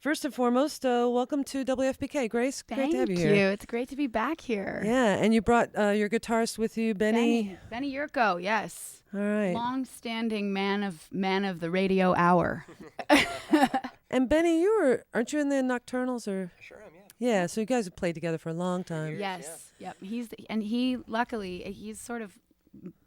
First and foremost, welcome to WFPK. Grace, great to have you here. Thank you. It's great to be back here. Yeah, and you brought your guitarist with you, Benny. Benny Yurco, yes. All right. Long-standing man of the radio hour. And Benny, aren't you in the Nocturnals or? Sure am, yeah. Yeah, so you guys have played together for a long time. Yes. Yeah. Yep. He luckily he's sort of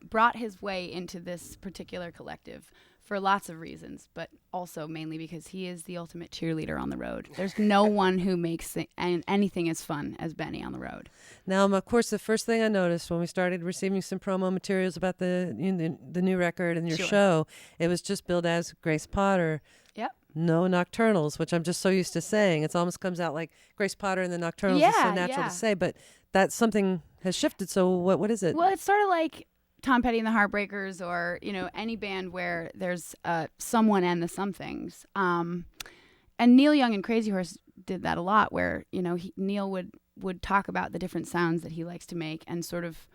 brought his way into this particular collective for lots of reasons, but also mainly because he is the ultimate cheerleader on the road. There's no one who makes anything as fun as Benny on the road. Now, of course, the first thing I noticed when we started receiving some promo materials about the new record and your show, it was just billed as Grace Potter. Yep. No Nocturnals, which I'm just so used to saying. It almost comes out like Grace Potter and the Nocturnals is so natural to say, but that's something has shifted. So what is it? Well, it's sort of like Tom Petty and the Heartbreakers, or any band where there's someone and the somethings. And Neil Young and Crazy Horse did that a lot, where Neil would talk about the different sounds that he likes to make, and sort of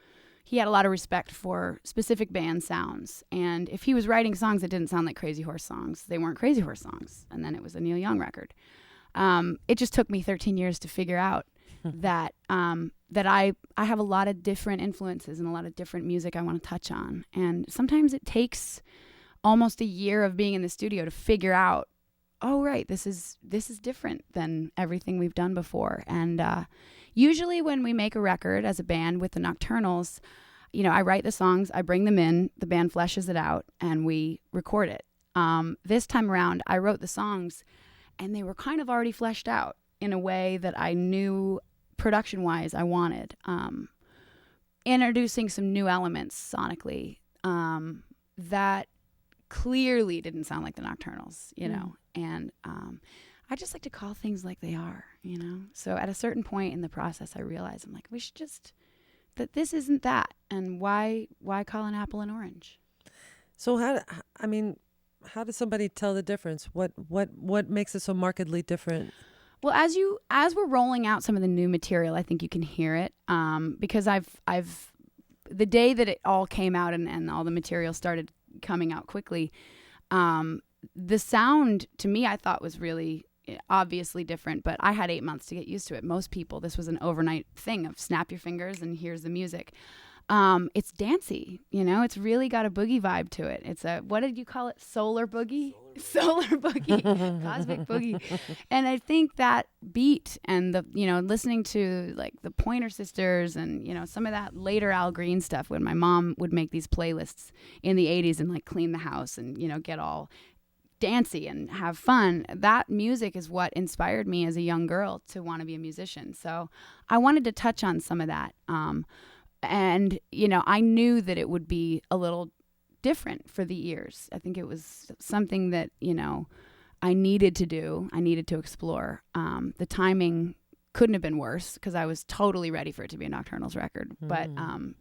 he had a lot of respect for specific band sounds. And if he was writing songs that didn't sound like Crazy Horse songs, they weren't Crazy Horse songs, and then it was a Neil Young record. It just took me 13 years to figure out that I have a lot of different influences and a lot of different music I want to touch on. And sometimes it takes almost a year of being in the studio to figure out, oh, right, this is different than everything we've done before. And usually when we make a record as a band with the Nocturnals, I write the songs, I bring them in, the band fleshes it out, and we record it. This time around, I wrote the songs, and they were kind of already fleshed out in a way that I knew production-wise I wanted. Introducing some new elements sonically that clearly didn't sound like the Nocturnals, and I just like to call things like they are, So at a certain point in the process, I realized I'm like, we should just, that this isn't that, and why call an apple an orange? So how does somebody tell the difference? What makes it so markedly different? Well, as we're rolling out some of the new material, I think you can hear it, because I've the day that it all came out and all the material started coming out quickly, the sound to me I thought was really obviously different, but I had 8 months to get used to it. Most people, this was an overnight thing of snap your fingers and here's the music. It's dancey, it's really got a boogie vibe to it. It's what did you call it? Solar boogie? Solar boogie, cosmic boogie. And I think that beat and the, listening to like the Pointer Sisters and, some of that later Al Green stuff, when my mom would make these playlists in the 80s and like clean the house and, get all dancey and have fun. That music is what inspired me as a young girl to want to be a musician. So I wanted to touch on some of that. And, I knew that it would be a little different for the ears. I think it was something that, I needed to do. I needed to explore. The timing couldn't have been worse because I was totally ready for it to be a Nocturnals record. But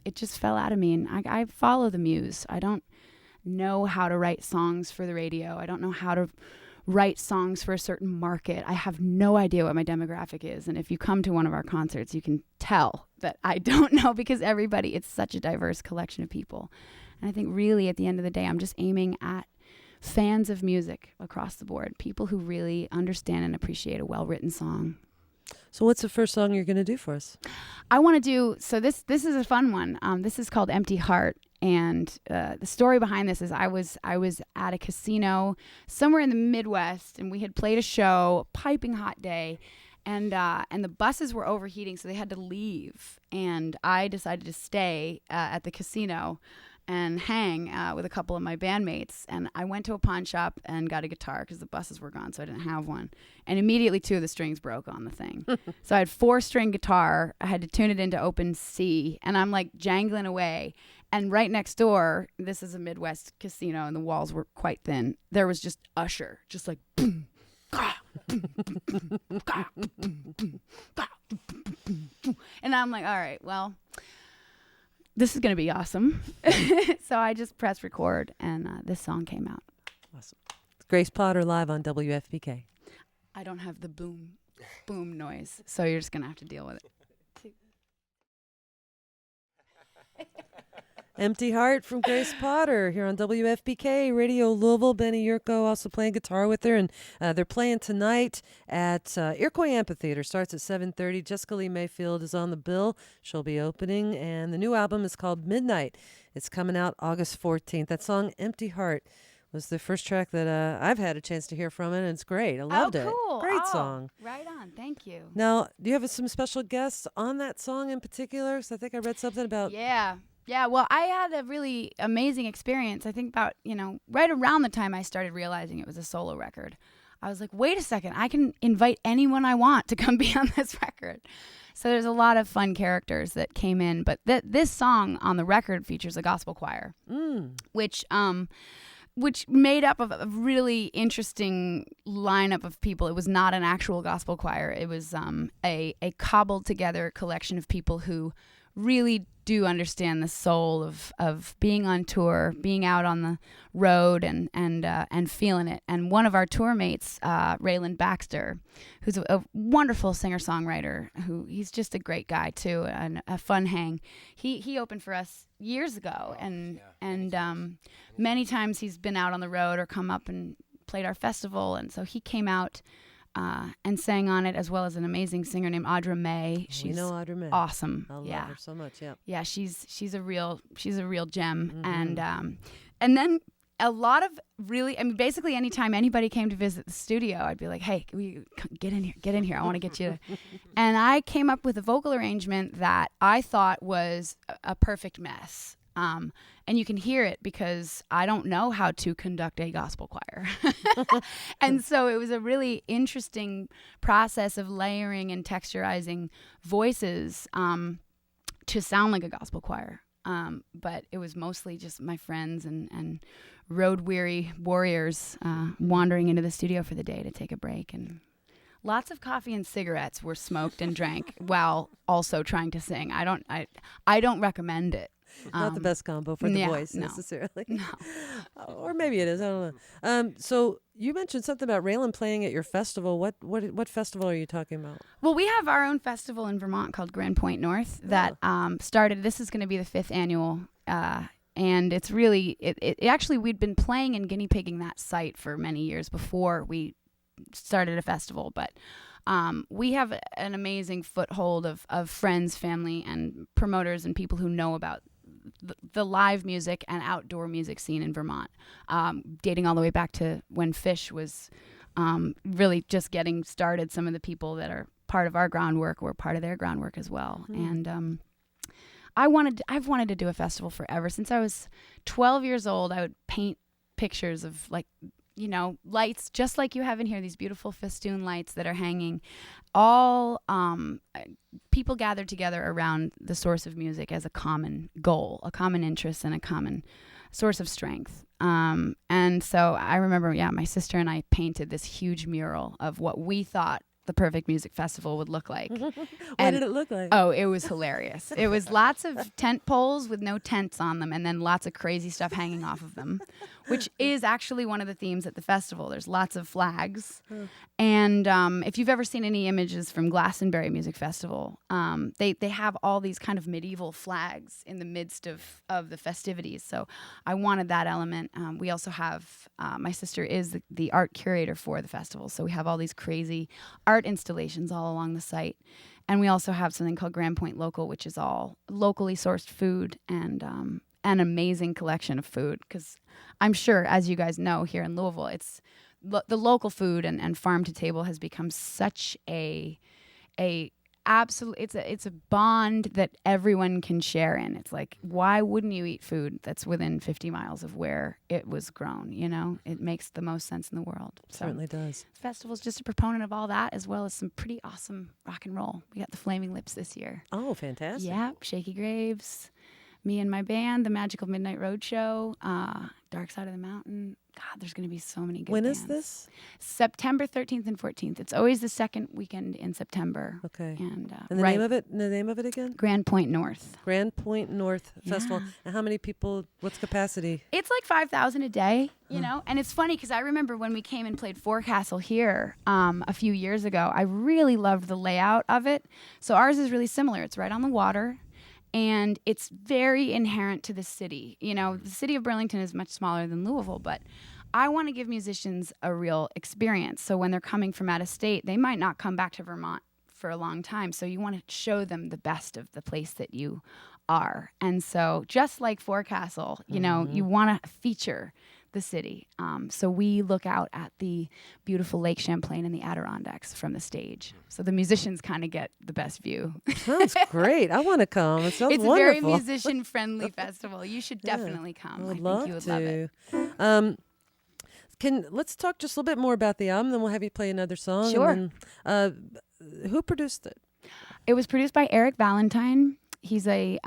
it just fell out of me. And I follow the muse. I don't know how to write songs for the radio. I don't know how to write songs for a certain market. I have no idea what my demographic is. And if you come to one of our concerts, you can tell that I don't know, because it's such a diverse collection of people. And I think really at the end of the day, I'm just aiming at fans of music across the board, people who really understand and appreciate a well-written song. So what's the first song you're going to do for us? I want to do, so this is a fun one. This is called Empty Heart. And the story behind this is I was at a casino somewhere in the Midwest, and we had played a show, piping hot day, and the buses were overheating, so they had to leave. And I decided to stay at the casino and hang with a couple of my bandmates. And I went to a pawn shop and got a guitar because the buses were gone, so I didn't have one. And immediately 2 of the strings broke on the thing. So I had 4-string guitar. I had to tune it into open C, and I'm like jangling away. And right next door, this is a Midwest casino, and the walls were quite thin. There was just Usher, just like boom, and I'm like, all right, well, this is gonna be awesome. So I just pressed record, and this song came out. Awesome. It's Grace Potter live on WFPK. I don't have the boom noise, so you're just gonna have to deal with it. Empty Heart from Grace Potter here on WFPK Radio Louisville. Benny Yurco also playing guitar with her, and they're playing tonight at Iroquois Amphitheater. Starts at 7:30. Jessica Lee Mayfield is on the bill. She'll be opening, and the new album is called Midnight. It's coming out August 14th. That song, Empty Heart, was the first track that I've had a chance to hear from it, and it's great. I loved it. Cool. Great song. Right on. Thank you. Now, do you have some special guests on that song in particular? So I think I read something about... Yeah, well, I had a really amazing experience. I think about, right around the time I started realizing it was a solo record. I was like, wait a second, I can invite anyone I want to come be on this record. So there's a lot of fun characters that came in. But this song on the record features a gospel choir, which made up of a really interesting lineup of people. It was not an actual gospel choir. It was a cobbled together collection of people who really do understand the soul of being on tour, being out on the road and feeling it. And one of our tour mates, Raylan Baxter, who's a wonderful singer-songwriter, he's just a great guy too, and a fun hang. He opened for us years ago, and many times he's been out on the road or come up and played our festival, and so he came out and sang on it, as well as an amazing singer named Audra May. We know Audra May. Awesome. I love her so much. Yeah. Yeah, she's a real gem. Mm-hmm. And then a lot of really, basically anytime anybody came to visit the studio, I'd be like, hey, get in here. I want to get you. And I came up with a vocal arrangement that I thought was a perfect mess. And you can hear it because I don't know how to conduct a gospel choir. And so it was a really interesting process of layering and texturizing voices to sound like a gospel choir. But it was mostly just my friends and road-weary warriors wandering into the studio for the day to take a break. And lots of coffee and cigarettes were smoked and drank while also trying to sing. I don't recommend it. Not the best combo for the voice necessarily. No. Or maybe it is. I don't know. So you mentioned something about Raylan playing at your festival. What festival are you talking about? Well, we have our own festival in Vermont called Grandpoint North that started. This is going to be the 5th annual. And it's really, it actually, we'd been playing and guinea pigging that site for many years before we started a festival. But we have an amazing foothold of friends, family, and promoters and people who know about the live music and outdoor music scene in Vermont, dating all the way back to when Fish was really just getting started. Some of the people that are part of our groundwork were part of their groundwork as well. And I've wanted to do a festival forever. Since I was 12 years old, I would paint pictures of lights, just like you have in here, these beautiful festoon lights that are hanging. All people gathered together around the source of music as a common goal, a common interest, and a common source of strength. And so I remember, my sister and I painted this huge mural of what we thought the perfect music festival would look like. What did it look like? Oh, it was hilarious. It was lots of tent poles with no tents on them, and then lots of crazy stuff hanging off of them, which is actually one of the themes at the festival. There's lots of flags. And if you've ever seen any images from Glastonbury Music Festival, they have all these kind of medieval flags in the midst of the festivities. So I wanted that element. We also have, my sister is the art curator for the festival, so we have all these crazy art installations all along the site. And we also have something called Grandpoint Local, which is all locally sourced food and an amazing collection of food. Because I'm sure, as you guys know, here in Louisville, it's the local food and farm to table has become such a absolute. It's a bond that everyone can share in. It's like, why wouldn't you eat food that's within 50 miles of where it was grown? It makes the most sense in the world. Certainly does. The festival's just a proponent of all that, as well as some pretty awesome rock and roll. We got the Flaming Lips this year. Oh, fantastic. Yeah, Shaky Graves, me and my band, the Magical Midnight Roadshow, Dark Side of the Mountain. God, there's going to be so many good When bands. is this? September 13th and 14th. It's always the second weekend in September. Okay. And the name of it? The name of it again? Grandpoint North. Grandpoint North Festival. And how many people? What's capacity? It's like 5,000 a day, And it's funny because I remember when we came and played Forecastle here a few years ago. I really loved the layout of it. So ours is really similar. It's right on the water. And it's very inherent to the city. You know, the city of Burlington is much smaller than Louisville, but I want to give musicians a real experience. So when they're coming from out of state, they might not come back to Vermont for a long time. So you want to show them the best of the place that you are. And so just like Forecastle, you know, you want to feature the city. So we look out at the beautiful Lake Champlain and the Adirondacks from the stage. So the musicians kind of get the best view. Sounds great. I want to come. It sounds it's wonderful. a very musician-friendly festival. You should definitely come. I think you would love it. Let's talk just a little bit more about the album, then we'll have you play another song. Sure. And then, who produced it? It was produced by Eric Valentine. He's a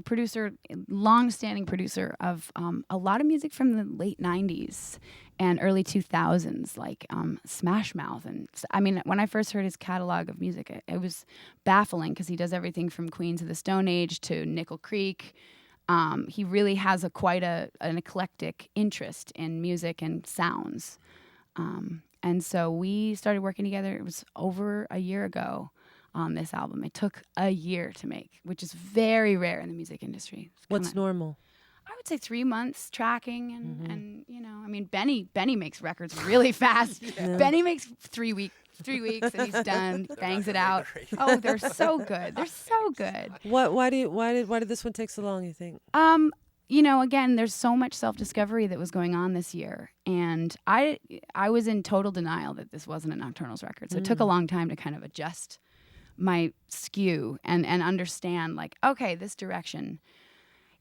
producer, long-standing producer of a lot of music from the late 90s and early 2000s, like Smash Mouth. And I mean, when I first heard his catalog of music, it was baffling because he does everything from Queens of the Stone Age to Nickel Creek. He really has quite an eclectic interest in music and sounds. And so we started working together. It was over a year ago on this album. It took a year to make, which is very rare in the music industry. What's normal? I would say 3 months tracking and you know, I mean, Benny makes records really fast. Yeah. Benny makes 3 weeks and he's done, bangs it out. Oh, they're so good. They're so good. Why did this one take so long, you think? You know, again, there's so much self-discovery that was going on this year, and I was in total denial that this wasn't a Nocturnals record. So it took a long time to kind of adjust my skew and understand, like, okay, this direction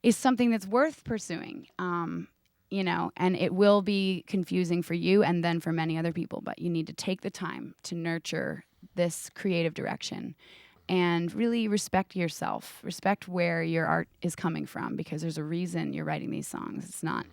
is something that's worth pursuing, you know, and it will be confusing for you and then for many other people, but you need to take the time to nurture this creative direction and really respect yourself, respect where your art is coming from, because there's a reason you're writing these songs. It's not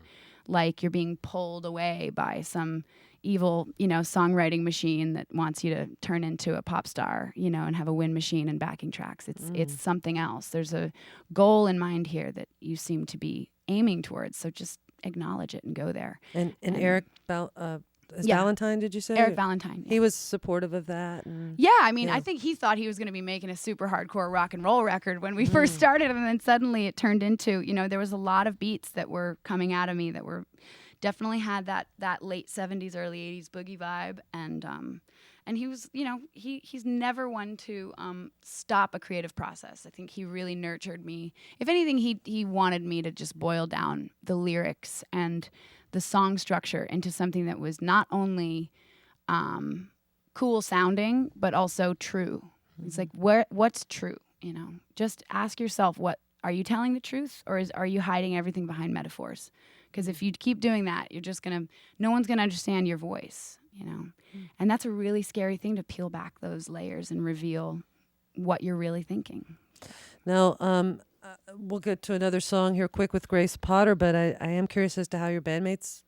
like you're being pulled away by some evil, you know, songwriting machine that wants you to turn into a pop star, you know, and have a wind machine and backing tracks. It's something else. There's a goal in mind here that you seem to be aiming towards. So just acknowledge it and go there. And Eric Valentine, did you say? Eric Valentine. Yeah. He was supportive of that. Yeah, I mean, I think he thought he was going to be making a super hardcore rock and roll record when we first started, and then suddenly it turned into, you know, there was a lot of beats that were coming out of me that were definitely had that late 70s, early 80s boogie vibe, and he was, you know, he's never one to stop a creative process. I think he really nurtured me. If anything, he wanted me to just boil down the lyrics and the song structure into something that was not only cool sounding, but also true. It's like, what's true? You know, just ask yourself, what are you telling the truth, or are you hiding everything behind metaphors? Because if you keep doing that, you're just no one's gonna understand your voice, you know? And that's a really scary thing, to peel back those layers and reveal what you're really thinking. Now, we'll get to another song here quick with Grace Potter, but I am curious as to how your bandmates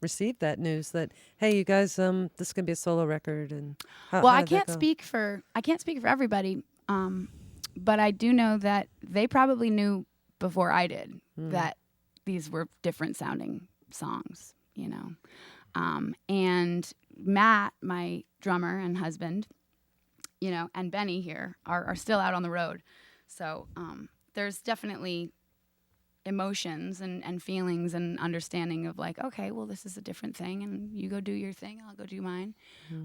received that news that, hey, you guys, this is gonna be a solo record. And how I can't speak for everybody, but I do know that they probably knew before I did that these were different sounding songs, you know. And Matt, my drummer and husband, you know, and Benny here are still out on the road. So there's definitely emotions and feelings and understanding of, like, okay, well, this is a different thing, and you go do your thing, I'll go do mine.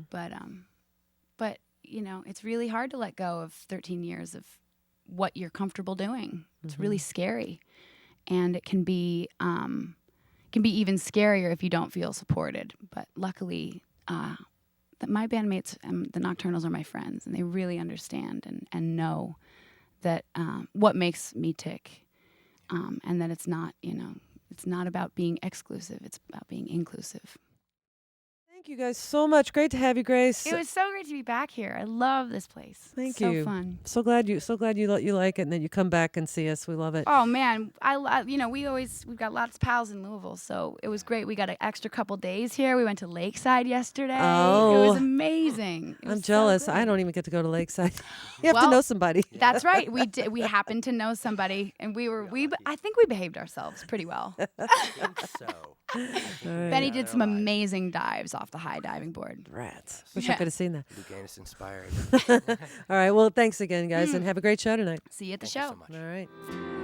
But you know, it's really hard to let go of 13 years of what you're comfortable doing. It's really scary. And it can be even scarier if you don't feel supported. But luckily, my bandmates and the Nocturnals are my friends, and they really understand and know that what makes me tick, and that it's not, you know, it's not about being exclusive. It's about being inclusive. Thank you guys so much. Great to have you, Grace. It was so great to be back here. I love this place. Thank you. So fun. So glad you like it, and that you come back and see us. We love it. Oh man, you know, we've got lots of pals in Louisville, so it was great. We got an extra couple days here. We went to Lakeside yesterday. Oh, it was amazing. I'm jealous. So I don't even get to go to Lakeside. You have to know somebody. That's right. We did. We happened to know somebody, and I think we behaved ourselves pretty well. I think so. Benny did some amazing dives off off the high diving board. Rats. Wish I could have seen that. Lou Ganis inspired. All right. Well, thanks again, guys, and have a great show tonight. See you at the Thank you show. so much. All right.